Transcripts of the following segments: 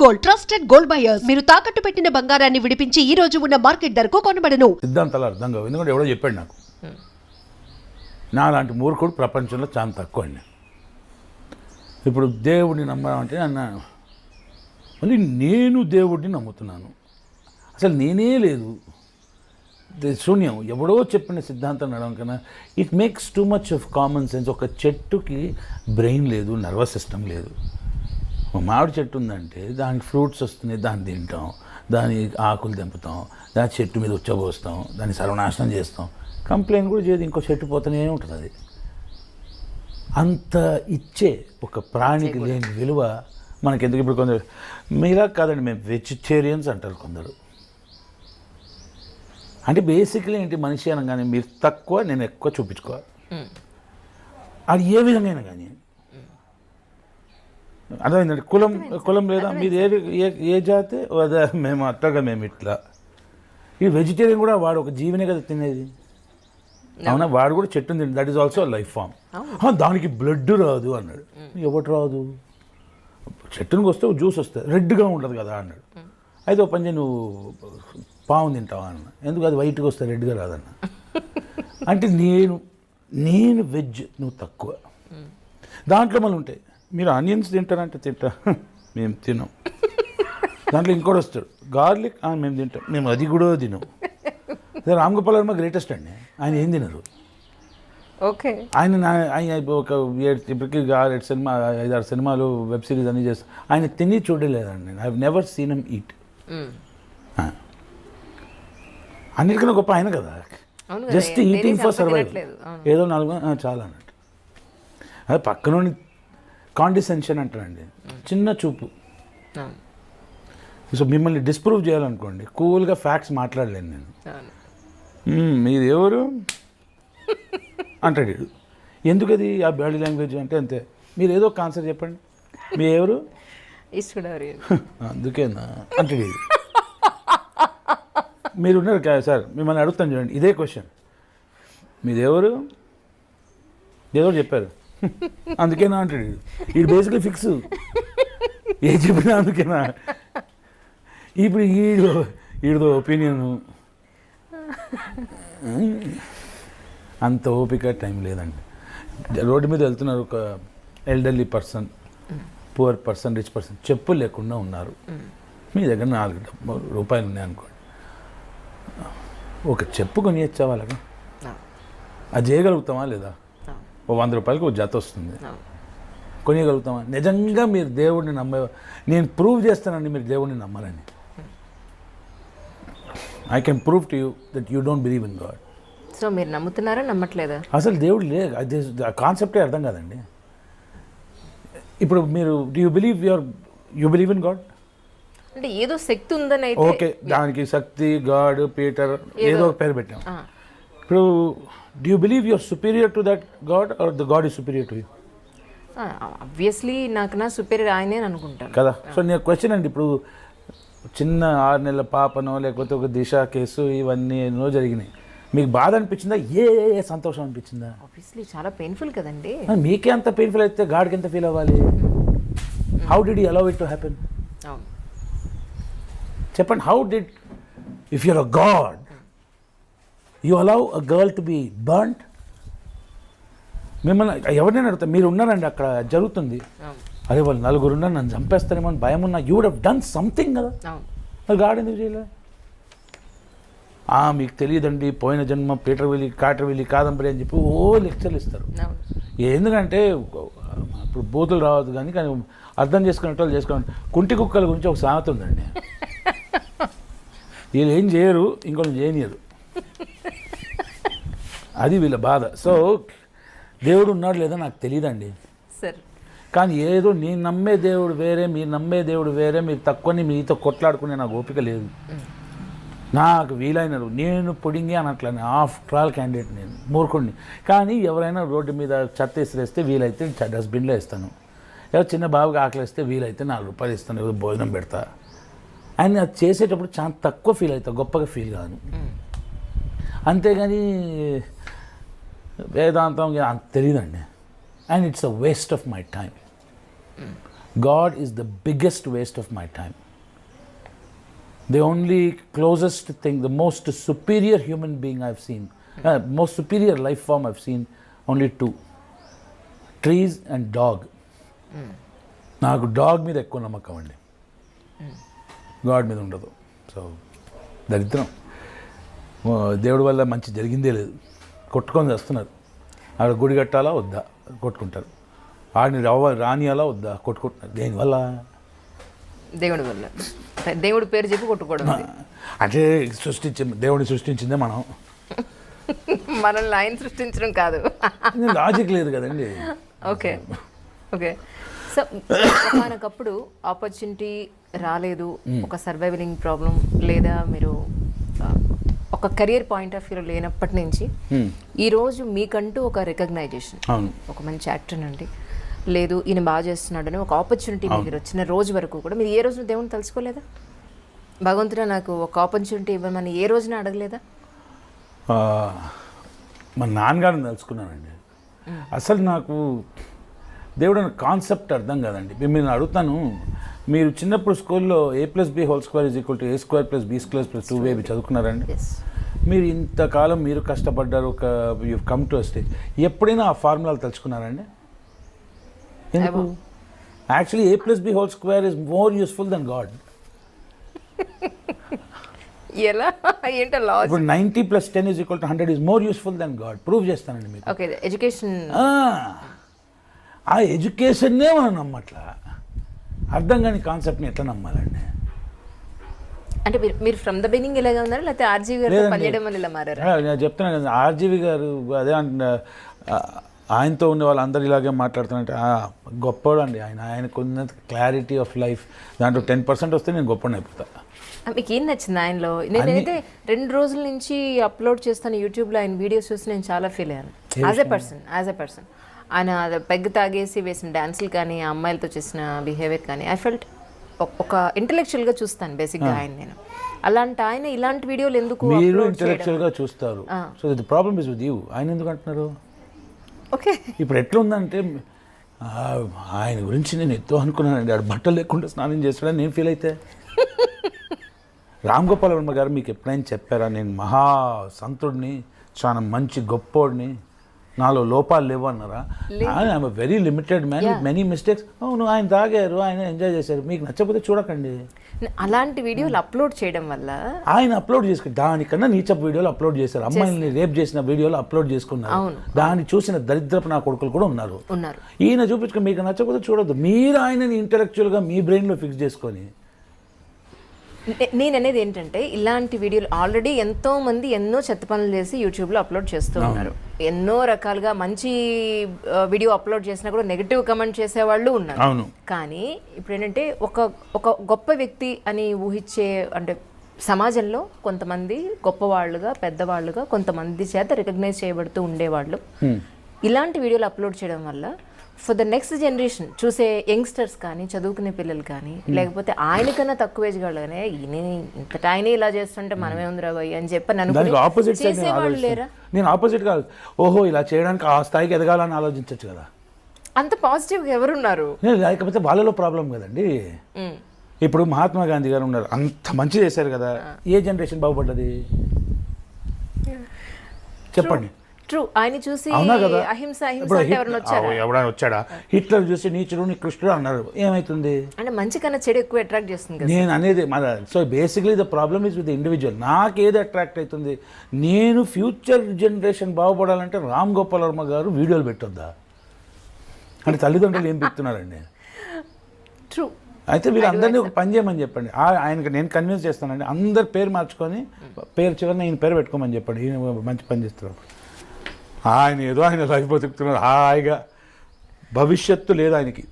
Gold, trusted gold buyers. మీరు తాకట్టు పెట్టిన బంగారాన్ని విడిపించి ఈ రోజు ఉన్న మార్కెట్ ధరకు కొనబడను. సిద్ధాంతాలు అర్థం కావు, ఎందుకంటే ఎవడో చెప్పాడు నాకు. నాలాంటి మూర్ఖుడు ప్రపంచంలో చాలా తక్కువ అండి. ఇప్పుడు దేవుడిని నమ్మమంటే మళ్ళీ నేను దేవుడిని నమ్ముతున్నాను, అసలు నేనే లేదు, శూన్యం. ఎవడో చెప్పిన సిద్ధాంతం నడవం కన్నా it makes too much of common sense. ఒక చెట్టుకి బ్రెయిన్ లేదు, నర్వస్ సిస్టమ్ లేదు. ఒక మామిడి చెట్టు ఉందంటే దానికి ఫ్రూట్స్ వస్తున్నాయి, దాన్ని తింటాం, దాని ఆకులు తెంపుతాం, దాని చెట్టు మీద ఉచ్చబోస్తాం, దాన్ని సర్వనాశనం చేస్తాం, కంప్లైంట్ కూడా చేయదు, ఇంకో చెట్టు పోతూనే ఉంటుంది. అది అంత ఇచ్చే ఒక ప్రాణికి లేని విలువ మనకెందుకు? ఇప్పుడు కొందరు మీలా కాదండి, మేము వెజిటేరియన్స్ అంటారు కొందరు. అంటే బేసిక్లీ ఏంటి, మనిషి అనగానే మీరు తక్కువ నేను ఎక్కువ చూపించుకోవాలి. అది ఏ విధంగా అయినా కానీ అర్థమైందండి. కులం లేదా, మీరు ఏ జాతి అదే, మేము అట్టగా మేము ఇట్లా. ఈ వెజిటేరియన్ కూడా వాడు ఒక జీవనే కదా తినేది, అవునా? వాడు కూడా చెట్టుని తింది, that is also life form. దానికి బ్లడ్ రాదు అన్నాడు. ఎవరు రాదు? చెట్టునికి వస్తే జ్యూస్ వస్తుంది, రెడ్గా ఉంటుంది కదా అన్నాడు. అయితే ఓ పని నువ్వు పాము తింటావా అన్న. ఎందుకు? అది వైట్గా వస్తే రెడ్గా రాదన్న. అంటే నేను వెజ్, నువ్వు తక్కువ. దాంట్లో మళ్ళీ ఉంటాయి, మీరు ఆనియన్స్ తింటారంటే తింటా, మేము తినాం. దాంట్లో ఇంకోటి వస్తాడు, గార్లిక్, మేము తింటాం, మేము అది కూడా తినాం. రామ్ గోపాల్ వర్మ గ్రేటెస్ట్ అండి, ఆయన ఏం తినరు. ఓకే, ఆయన ఒక ఇప్పటికీ 5-6 సినిమాలు, వెబ్ సిరీస్ అన్నీ చేస్తాను. ఆయన తిని చూడలేదండి. I have never seen him eat. అన్నిటికన్నా గొప్ప ఆయన కదా, జస్ట్ ఈటింగ్ ఫర్ సర్వైవల్. ఏదో 4 చాలా అన్నట్టు. అది పక్కనోని కాండిసెన్షన్ అంటారండి, చిన్న చూపు. సో మిమ్మల్ని డిస్ప్రూవ్ చేయాలనుకోండి, కూల్గా ఫ్యాక్ట్స్ మాట్లాడలేను నేను. మీరు ఎవరు అంటాడు. ఎందుకది ఆ బాడీ లాంగ్వేజ్ అంటే? అంతే. మీరు ఏదో ఒక ఆన్సర్ చెప్పండి, మీ ఎవరు? అందుకేనా అంటాడు. మీరు ఉన్నారు సార్, మిమ్మల్ని అడుగుతాను చూడండి, ఇదే క్వశ్చన్, మీది ఎవరు? ఏదో చెప్పారు, అందుకేనా అంటాడు. ఇది బేసిక్లీ ఫిక్స్, ఏ చెప్పినా అందుకేనా. ఇప్పుడు ఈడో ఒపీనియను, అంత ఓపిక టైం లేదండి. రోడ్డు మీద వెళ్తున్నారు, ఒక elderly person, poor person, rich person, చెప్పులు లేకుండా ఉన్నారు. మీ దగ్గర 4 రూపాయలు ఉన్నాయనుకోండి, ఒక చెప్పు కొనియచ్చా వాళ్ళకి? అది చేయగలుగుతామా లేదా? ఓ 100 రూపాయలకి ఒక జత వస్తుంది, కొనియగలుగుతామా? నిజంగా మీరు దేవుడిని నేను ప్రూవ్ చేస్తానండి మీరు దేవుడిని నమ్మాలని. I can prove to you that you don't believe in God. So మీరు నమ్ముతున్నారా, నమ్మట్లేదా? అసలు దేవుడు లేదు, అది కాన్సెప్టే అర్థం కాదండి. ఇప్పుడు మీరు యూ బిలీవ్ ఇన్ గాడ్ అంటే ఏదో శక్తి ఉందని. ఓకే, దానికి శక్తి, గాడ్, పీటర్, ఏదో ఒక పేరు పెట్టాం. ఇప్పుడు do you believe you're superior to that god or the god is superior to you? Obviously నాకు నా సుపీరియర్ ఆయనే అనుకుంటాను కదా. సో నేను క్వశ్చన్ అండి, ఇప్పుడు చిన్న 6 నెలల పాపనో లేకపోతే ఒక దిశ కేసు ఇవన్నీ ఎన్నో జరిగినాయి, మీకు బాధ అనిపించిందా? ఏ సంతోషం అనిపించిందా? ఆబ్వియస్లీ చాలా పెయిన్ఫుల్ కదండి. మీకే అంత పెయిన్ఫుల్ అయితే గాడ్కి ఎంత ఫీల్ అవ్వాలి? How did you allow it to happen? చెప్పండి. How did, if you're a God, you allow a girl to be burned? మిమ్మల్ని ఎవరినైనా అడుగుతా, మీరు ఉన్నారండి అక్కడ జరుగుతుంది, అరే వాళ్ళు 4 ఉన్నారు నన్ను చంపేస్తారేమో అని భయం ఉన్నా, you would have done something కదా. మరి గాడ్ ఎందుకు చేయలే? మీకు తెలియదండి, పోయిన జన్మ కాటర్వెల్లి కాదంబరి అని చెప్పి లెక్చర్లు ఇస్తారు. ఎందుకంటే ఇప్పుడు బూతులు రావద్దు, కానీ అర్థం చేసుకునేటోళ్ళు చేసుకోండి. కుంటి కుక్కల గురించి ఒక సామెత ఉందండి, వీళ్ళు ఏం చేయరు, ఇంకొకళ్ళు చేయనియరు, అది వీళ్ళ బాధ. సో దేవుడు ఉన్నాడు లేదా నాకు తెలియదండి, కానీ ఏదో నేను నమ్మే దేవుడు వేరే, మీరు నమ్మే దేవుడు వేరే, మీరు తక్కువని మీతో కొట్లాడుకునే నాకు ఓపిక లేదు. నాకు వీలైనరు, నేను పొడింగే అనట్లని, ఆఫ్టర్ ఆల్ క్యాండిడేట్, నేను మూర్ఖుడిని. కానీ ఎవరైనా రోడ్డు మీద చెత్త ఇసిరేస్తే వీలైతే డస్ట్బిన్లో వేస్తాను, ఎవరు చిన్న బాబుకి ఆకలిస్తే వీలైతే 4 రూపాయలు ఇస్తాను, ఎవరు భోజనం పెడతా. అండ్ అది చేసేటప్పుడు చాలా తక్కువ ఫీల్ అవుతా, గొప్పగా ఫీల్ కాను. అంతేగాని వేదాంతం అంత తెలియదండి. And it's a waste of my time. God is the biggest waste of my time. The only closest thing, the most superior human being I've seen, most superior life form I've seen, only two. Trees and dog. నాకు dog మీద ఎక్కువ నమ్మకం అండి, God మీద ఉండదు. So దరిద్రం, దేవుడి వల్ల మంచి జరిగిందే లేదు. కొట్టుకొని వస్తున్నారు. ఆడ గుడి కట్టాలా వద్దా కొట్టుకుంటారు, ఆడిని రానియాలా వద్దా కొట్టుకుంటున్నారు. దేనివల్ల? దేవుడి వల్ల. దేవుడి పేరు చెప్పి కొట్టుకోవడం. అంటే దేవుడిని సృష్టించిందే మనం, మనల్ని ఆయన సృష్టించడం కాదు. లాజిక్ లేదు కదండి. Okay okay. సో మనకప్పుడు ఆపర్చునిటీ రాలేదు, ఒక సర్వైవలింగ్ ప్రాబ్లం, లేదా మీరు ఒక కెరియర్ పాయింట్ ఆఫ్ వ్యూలో లేనప్పటి నుంచి ఈరోజు మీకంటూ ఒక రికగ్నైజేషన్, ఒక మంచి యాక్టర్ అండి, లేదు ఈయన బాగా చేస్తున్నాడని ఒక ఆపర్చునిటీ మీరు వచ్చిన రోజు వరకు కూడా మీరు ఏ రోజున దేవుని తలుచుకోలేదా? భగవంతుడా నాకు ఒక ఆపర్చునిటీ ఇవ్వమని ఏ రోజున అడగలేదా? మా నాన్నగారిని తెలుసుకున్నానండి. అసలు నాకు దేవుడు అనే కాన్సెప్ట్ అర్థం కాదండి. మిమ్మల్ని అడుగుతాను, మీరు చిన్నప్పుడు స్కూల్లో A+B² A²+B²+2AB చదువుకున్నారండి? మీరు ఇంతకాలం మీరు కష్టపడ్డారు, ఒక యూ కమ్ టు స్టేజ్, ఎప్పుడైనా ఆ ఫార్ములాలు తెలుసుకున్నారండి? ఎందుకు? Actually A+B² is more useful than God. ఎలా? ఏంటో లాజిక్. ఇప్పుడు 90 + 10 = 100 is more useful than God. Prove చేస్తానండి మీకు. Okay, education. ఆ ఎడ్యుకేషన్నే మనం నమ్మట్లా. అర్థం కాని కాన్సెప్ట్ని ఎట్లా నమ్మాలండి? అంటే మీరు ఫ్రమ్ ద బిగినింగ్ ఇలాగే ఉన్నారా, లేకపోతే ఆర్జీవి గారు పనిచేయడం వల్ల ఇలా మారారా? నేను చెప్తున్నాను కదా, ఆర్జీవి గారు అదే ఆయనతో ఉన్న వాళ్ళందరూ ఇలాగే మాట్లాడుతున్నారంటే గొప్పవాడు అండి ఆయన. ఆయనకు ఉన్నంత క్లారిటీ ఆఫ్ లైఫ్, దాంట్లో 10% వస్తే నేను గొప్పని అయిపోతా. మీకు ఏం నచ్చింది ఆయనలో? నేనైతే 2 రోజుల నుంచి అప్లోడ్ చేస్తాను యూట్యూబ్లో ఆయన వీడియోస్ చూసి నేను చాలా ఫీల్ అయ్యాను. యాజ్ ఎ పర్సన్ ఆయన పెగ్ తాగేసి వేసిన డ్యాన్సులు కానీ, ఆ అమ్మాయిలతో చేసిన బిహేవియర్ కానీ, ఐ ఫెల్ట్ ఒక ఇంటలెక్చువల్గా చూస్తాను బేసిక్గా ఆయన. నేను అలాంటి ఆయన ఇలాంటి వీడియోలు ఎందుకు? మీరు ఇంటలెక్చువల్గా చూస్తారు, so the problem is with you. ఆయన ఎందుకు అంటున్నారు? ఓకే, ఇప్పుడు ఎట్లుందంటే ఆయన గురించి నేను ఎంతో అనుకున్నానండి, ఆడు బట్టలు లేకుండా స్నానం చేస్తాడని నేను ఫీల్ అయితే. రామ్ గోపాల్ వర్మ గారు మీకు ఎప్పుడైనా చెప్పారా నేను మహా సంతుడిని, చాలా మంచి గొప్పోడిని, నాలో లోపాలు లేవు అన్నారా? I'm very limited man with many mistakes. అవును, ఆయన తాగారు, ఆయన ఎంజాయ్ చేశారు, మీకు నచ్చకపోతే చూడకండి. అలాంటి వీడియోలు అప్లోడ్ చేయడం వల్ల ఆయన అప్లోడ్ చేసుకుని దానికన్నా నీచప్ వీడియోలు అప్లోడ్ చేశారు. అమ్మాయిని రేప్ చేసిన వీడియోలు అప్లోడ్ చేసుకున్నారు. దాన్ని చూసిన దరిద్రపు నా కొడుకులు కూడా ఉన్నారు. ఈయన చూపించుకుని మీకు నచ్చకపోతే చూడొద్దు. మీరు ఆయనని ఇంటలెక్చువల్గా మీ బ్రెయిన్లో ఫిక్స్ చేసుకొని. నేను అనేది ఏంటంటే, ఇలాంటి వీడియోలు ఆల్రెడీ ఎంతో మంది ఎన్నో చెత్త పనులు చేసి యూట్యూబ్లో అప్లోడ్ చేస్తూ ఉన్నారు. ఎన్నో రకాలుగా మంచి వీడియో అప్లోడ్ చేసినా కూడా నెగిటివ్ కమెంట్ చేసేవాళ్ళు ఉన్నారు. కానీ ఇప్పుడు ఏంటంటే ఒక గొప్ప వ్యక్తి అని ఊహించే, అంటే సమాజంలో కొంతమంది గొప్పవాళ్ళుగా, పెద్దవాళ్ళుగా కొంతమంది చేత రికగ్నైజ్ చేయబడుతూ ఉండేవాళ్ళు ఇలాంటి వీడియోలు అప్లోడ్ చేయడం వల్ల ఫర్ ద నెక్స్ట్ జనరేషన్ చూసే యంగ్స్టర్స్ కానీ, చదువుకునే పిల్లలు కానీ, లేకపోతే ఆయనకన్నా తక్కువ ఏజ్ వాళ్ళనే ఇంతటా ఆయనే ఇలా చేస్తుంటే మనమే ఉందిరా భయ్ అని చెప్పి చేసేవాళ్ళు లేరా? నేను ఆపోజిట్ కాదు, ఓహో ఇలా చేయడానికి ఆ స్థాయికి ఎదగాలని ఆలోచించవచ్చు కదా. అంత పాజిటివ్గా ఎవరున్నారు? లేకపోతే వాళ్ళలో ప్రాబ్లం కదండి. ఇప్పుడు మహాత్మా గాంధీ గారు ఉన్నారు, అంత మంచి చేశారు కదా, ఏ జనరేషన్ బాగుపడ్డది చెప్పండి? ట్రూ. ఆయన చూసి అహింస ఎవరైనా వచ్చాడా? హిట్లర్ చూసి నీచుడు నికృష్టుడు అన్నారు, ఏమైతుంది? అంటే మంచి కన్నా చెడు ఎక్కువ అట్రాక్ట్ చేస్తుంది నేను అనేది. So basically the problem is with individual. నాకు ఏది అట్రాక్ట్ అవుతుంది? నేను ఫ్యూచర్ జనరేషన్ బాగుపడాలంటే రామ్ గోపాల్ వర్మ గారు వీడియోలు పెట్టొద్దా అంటే తల్లిదండ్రులు ఏం పెడుతున్నారండి? ట్రూ. అయితే వీళ్ళందరినీ ఒక పని చేయమని చెప్పండి. ఆయనకి నేను కన్విన్స్ చేస్తానండి, అందరు పేరు మార్చుకొని పేరు చివరిని ఈయన పేరు పెట్టుకోమని చెప్పండి. ఈయన మంచి పని చేస్తారు. ఆయన ఏదో ఆయన లైఫ్ బతుకుతున్నారు హాయిగా. భవిష్యత్తు లేదు ఆయనకి,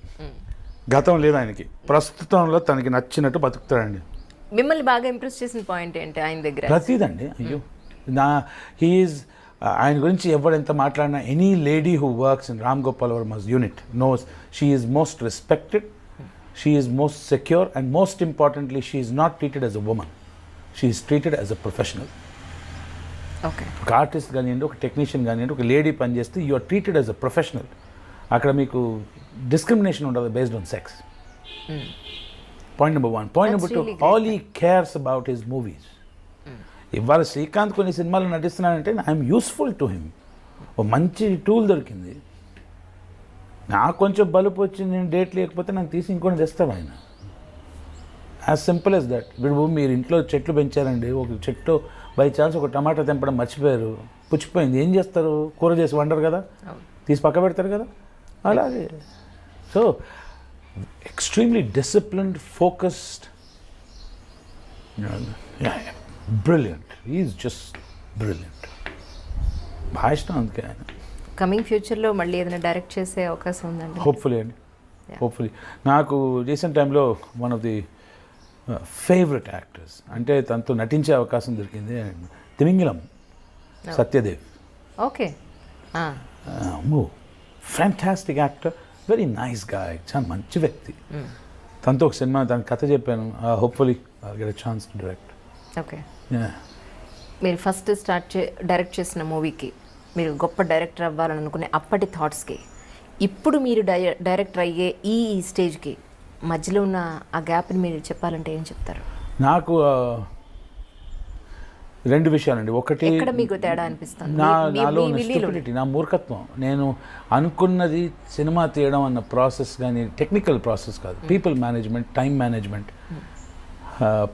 గతం లేదు ఆయనకి, ప్రస్తుతంలో తనకి నచ్చినట్టు బతుకుతాడండి. మిమ్మల్ని బాగా ఇంప్రెస్ చేసిన పాయింట్ ఏంటి ఆయన దగ్గర? ప్రతిదండి. అయ్యో హీఈస్ ఆయన గురించి ఎవరెంత మాట్లాడినా, any lady who works in Ram Gopal Varma's unit knows she is most respected, she is most secure, and most importantly she is not treated as a women, she is treated as a professional. ఒక artist కానివ్వండి, ఒక technician కానివ్వండి, ఒక lady పనిచేస్తే you are treated as a professional. అక్కడ మీకు discrimination ఉండదు based on sex. Point number 1. Point number 2, all he cares about his movies. ఇవాళ శ్రీకాంత్ కొన్ని సినిమాలు నటిస్తున్నానంటే ఐఎమ్ యూస్ఫుల్ టు హిమ్. ఓ మంచి టూల్ దొరికింది. నాకు కొంచెం బలుపు వచ్చి నేను డేట్ లేకపోతే నాకు తీసి ఇంకొని తెస్తాడు ఆయన. As simple as that. ఇప్పుడు మీరు ఇంట్లో చెట్లు పెంచారండి, ఒక చెట్టు బై ఛాన్స్ ఒక టమాటా తెంపడం మర్చిపోయారు, పుచ్చిపోయింది, ఏం చేస్తారు? కూర చేసి వండరు కదా, తీసి పక్క పెడతారు కదా. అలాగే so extremely disciplined, focused, brilliant. Is just brilliant. బాగా ఇష్టం అందుకే ఆయన. కమింగ్ ఫ్యూచర్లో మళ్ళీ ఏదైనా డైరెక్ట్ చేసే అవకాశం ఉందండి? హోప్ఫుల్లీ అండి, హోప్ఫుల్లీ. నాకు రీసెంట్ టైంలో one of the favourite actors అంటే తనతో నటించే అవకాశం దొరికింది తిమింగిలం Satyadev. Okay. Fantastic actor, very nice guy, చాలా మంచి వ్యక్తి. తనతో ఒక సినిమా, దాని కథ చెప్పాను. Hopefully I'll get a chance to direct. Okay. మీరు ఫస్ట్ డైరెక్ట్ చేసిన మూవీకి మీరు గొప్ప డైరెక్టర్ అవ్వాలని అనుకునే అప్పటి థాట్స్కి ఇప్పుడు మీరు డైరెక్టర్ అయ్యే ఈ స్టేజ్కి మధ్యలో ఉన్న ఆ గ్యాప్ని మీరు చెప్పాలంటే ఏం చెప్తారు? నాకు 2 విషయాలండి. ఒకటి, ఎక్కడ మీకు తేడా అనిపిస్తుంది? నాలో స్టూపిడిటీ, నా మూర్ఖత్వం. నేను అనుకున్నది సినిమా తీయడం అన్న ప్రాసెస్ కానీ టెక్నికల్ ప్రాసెస్ కాదు. People management, time management,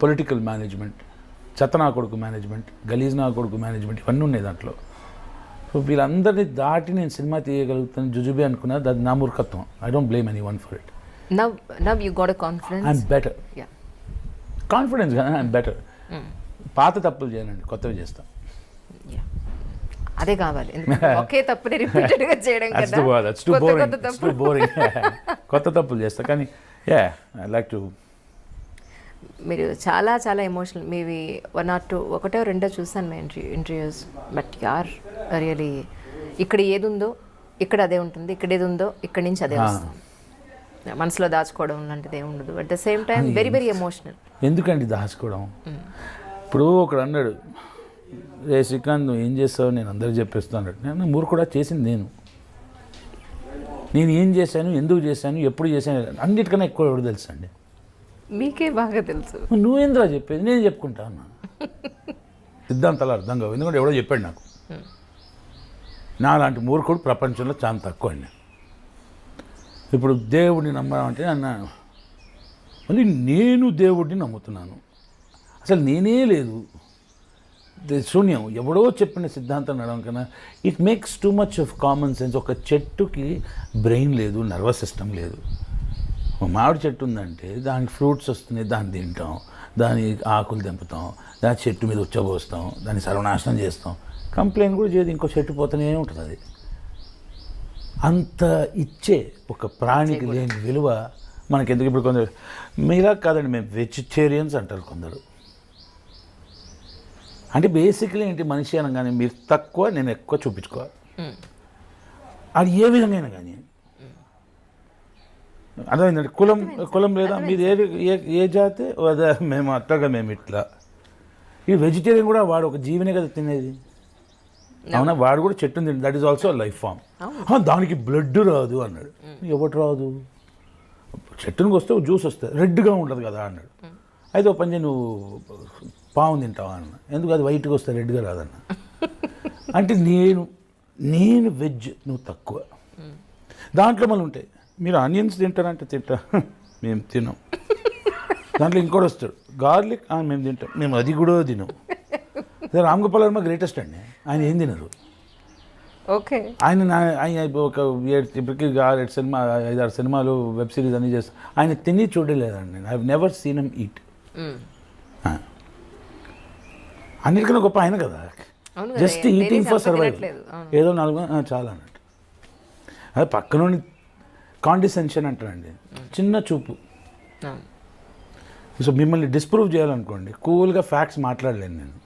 political management, చెత్తనా కొడుకు మేనేజ్మెంట్, గలీజ్ నా కొడుకు మేనేజ్మెంట్, ఇవన్నీ ఉన్నాయి దాంట్లో. సో వీళ్ళందరినీ దాటి నేను సినిమా తీయగలుగుతాను జుజుబే అనుకున్నా. అది నా మూర్ఖత్వం. I don't blame any one for it. Now you got a confidence. I'm better. Yeah. Confidence కానీ ఐఎమ్ బెటర్. పాత తప్పులు చేయనండి, కొత్తవి చేస్తాం. అదే కావాలి. ఒకే తప్పుని రిపీటెడ్గా చేయడం కదా. That's too boring. It's too boring. కొత్త తప్పులు చేస్తా కానీ ఐ లైక్ టు. మీరు చాలా చాలా ఎమోషనల్. మీవి 1 or 2, 1 or 2 చూసాను మీ ఇంటర్వ్యూస్. బట్ యార్ రియలీ ఇక్కడ ఏది ఉందో ఇక్కడ అదే ఉంటుంది, ఇక్కడ ఏది ఉందో ఇక్కడి నుంచి అదే వస్తుంది. మనసులో దాచుకోవడం లాంటిది ఏమి ఉండదు. At the same time very very emotional. ఎందుకండి దాచుకోవడం? ఇప్పుడు ఒకడు అన్నాడు, రే శ్రీకాంత్ నువ్వు ఏం చేస్తావు, నేను అందరికి చెప్పేస్తాను. నేను మూర్ఖుడా, చేసింది నేను ఏం చేశాను, ఎందుకు చేశాను, ఎప్పుడు చేశాను, అన్నిటికన్నా ఎక్కువ ఎవరు తెలుసు అండి? మీకే బాగా తెలుసు. నువ్వేంద్రా చెప్పేది, నేను చెప్పుకుంటా అన్నా. సిద్ధాంతాలు అర్థం కావు, ఎందుకంటే ఎవడో చెప్పాడు నాకు. నాలాంటి మూర్ఖుడు ప్రపంచంలో చాలా తక్కువ అండి. ఇప్పుడు దేవుడిని నమ్మడం అన్నాను, మళ్ళీ నేను దేవుడిని నమ్ముతున్నాను. అసలు నేనే లేదు, శూన్యం. ఎవడో చెప్పిన సిద్ధాంతం నడవం కన్నా it makes too much of common sense. ఒక చెట్టుకి బ్రెయిన్ లేదు, నర్వస్ సిస్టమ్ లేదు. మామిడి చెట్టు ఉందంటే దానికి ఫ్రూట్స్ వస్తున్నాయి, దాన్ని తింటాం, దాని ఆకులు తెంపుతాం, దాని చెట్టు మీద ఉచ్చబోస్తాం, దాన్ని సర్వనాశనం చేస్తాం, కంప్లైంట్ కూడా చేయదు, ఇంకో చెట్టు పోతూనే ఉంటుంది. అది అంత ఇచ్చే ఒక ప్రాణికి లేని విలువ మనకెందుకు? ఇప్పుడు కొందరు మీలా కాదండి, మేము వెజిటేరియన్స్ అంటారు కొందరు. అంటే బేసిక్లీ ఏంటి, మనిషి అనగానే మీరు తక్కువ నేను ఎక్కువ చూపించుకోవాలి. అది ఏ విధంగా అయినా కానీ అర్థమైందండి. కులం లేదా, మీరు ఏ జాతి అదే, మేము అట్టగా మేము ఇట్లా. ఈ వెజిటేరియన్ కూడా వాడు ఒక జీవనే కదా తినేది, అవునా? వాడు కూడా చెట్టుని తింది, that is also life form. దానికి బ్లడ్ రాదు అన్నాడు. ఎవరు రాదు? చెట్టునికి వస్తే జ్యూస్ వస్తుంది, రెడ్గా ఉండదు కదా అన్నాడు. అయితే ఓ పని నువ్వు పాము తింటావా అన్న. ఎందుకు? అది వైట్గా వస్తే రెడ్గా రాదన్న. అంటే నేను వెజ్, నువ్వు తక్కువ. దాంట్లో మళ్ళీ ఉంటాయి, మీరు ఆనియన్స్ తింటారంటే తింటా, మేము తినాం. దాంట్లో ఇంకోటి వస్తాడు, గార్లిక్, మేము తింటాం, మేము అది కూడా తినాం. అదే రామ్ గోపాల్ వర్మ గ్రేటెస్ట్ అండి, ఆయన ఏం తినరు. ఓకే. ఆయన ఒక ఇప్పటికీ 5-6 సినిమాలు, వెబ్ సిరీస్ అన్నీ చేస్తాను. ఆయన తిని చూడలేదండి. I have never seen him eat. అన్నిటికన్నా గొప్ప ఆయన కదా, జస్ట్ ఈటింగ్ ఫర్ సర్వైవల్. ఏదో 4 చాలా అన్నట్టు. అదే పక్కన కాండిసెన్షన్ అంటారండి, చిన్న చూపు. సో మిమ్మల్ని డిస్ప్రూవ్ చేయాలనుకోండి, కూల్గా ఫ్యాక్ట్స్ మాట్లాడలేను నేను.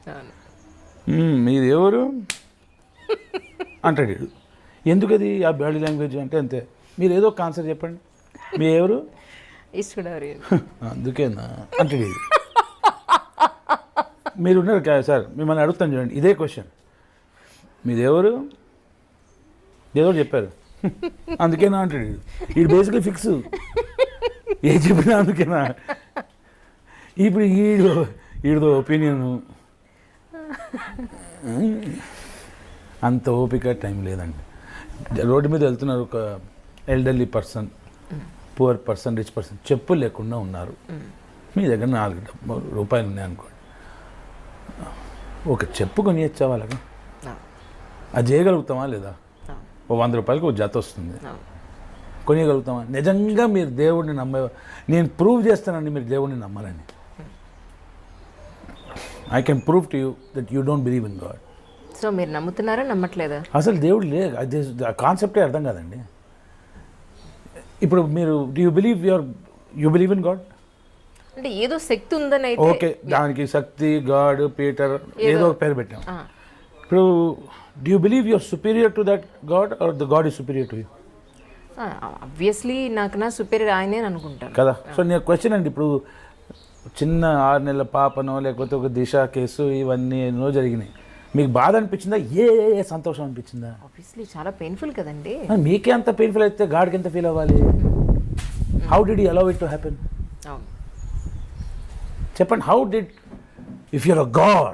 మీరు ఎవరు అంటాడు, ఎందుకది ఆ బాడీ లాంగ్వేజ్ అంటే అంతే. మీరు ఏదో ఒక ఆన్సర్ చెప్పండి, మీ ఎవరు, అందుకేనా అంటాడు. మీరు ఉన్నారు కదా సార్, మిమ్మల్ని అడుగుతాను చూడండి, ఇదే క్వశ్చన్, మీరెవరు, ఏదో చెప్పారు, అందుకేనా అంటాడు. ఇది బేసిక్లీ ఫిక్స్. ఏ చెప్పినా అందుకేనా ఇప్పుడు ఈడో ఒపీనియను అంత ఓపిక టైం లేదండి. రోడ్డు మీద వెళ్తున్నారు, ఒక elderly person, poor person, rich person, చెప్పులు లేకుండా ఉన్నారు. మీ దగ్గర 4 రూపాయలు ఉన్నాయి అనుకోండి, ఒక చెప్పు కొనియచ్చా వాళ్ళకి? అది చేయగలుగుతామా లేదా? ఓ 100 రూపాయలకి ఒక జత వస్తుంది, కొనియగలుగుతామా? నిజంగా మీరు దేవుడిని నేను ప్రూవ్ చేస్తానండి మీరు దేవుడిని నమ్మాలని. I can prove to you that you don't believe in God. So మీరు నమ్ముతున్నారా, నమ్మట్లేదా? అసలు దేవుడు లేదు, అది ఆ కాన్సెప్టే అర్థం కాదండి. ఇప్పుడు మీరు యూ బిలీవ్ ఇన్ గాడ్ అంటే ఏదో శక్తి ఉందని అయితే ఓకే, దానికి శక్తి, గాడ్, పీటర్ ఏదో ఒక పేరు పెట్టాం. ఇప్పుడు do you believe you're superior to that god or the god is superior to you? Obviously నాకు నా సుపీరియర్ ఆయనే అని అనుకుంటాను కదా. సో నేను క్వశ్చన్ అండి, ఇప్పుడు చిన్న 6 నెలల పాపనో లేకపోతే ఒక దిశ కేసు ఇవన్నీ ఎన్నో జరిగినాయి, మీకు బాధ అనిపించిందా? ఏ సంతోషం అనిపించిందా? ఆబ్వియస్లీ చాలా పెయిన్ఫుల్ కదండి. మీకే అంత పెయిన్ఫుల్ అయితే గాడ్కి ఎంత ఫీల్ అవ్వాలి? How did you allow it to happen? అవును, చెప్పండి. How did, if you're a God,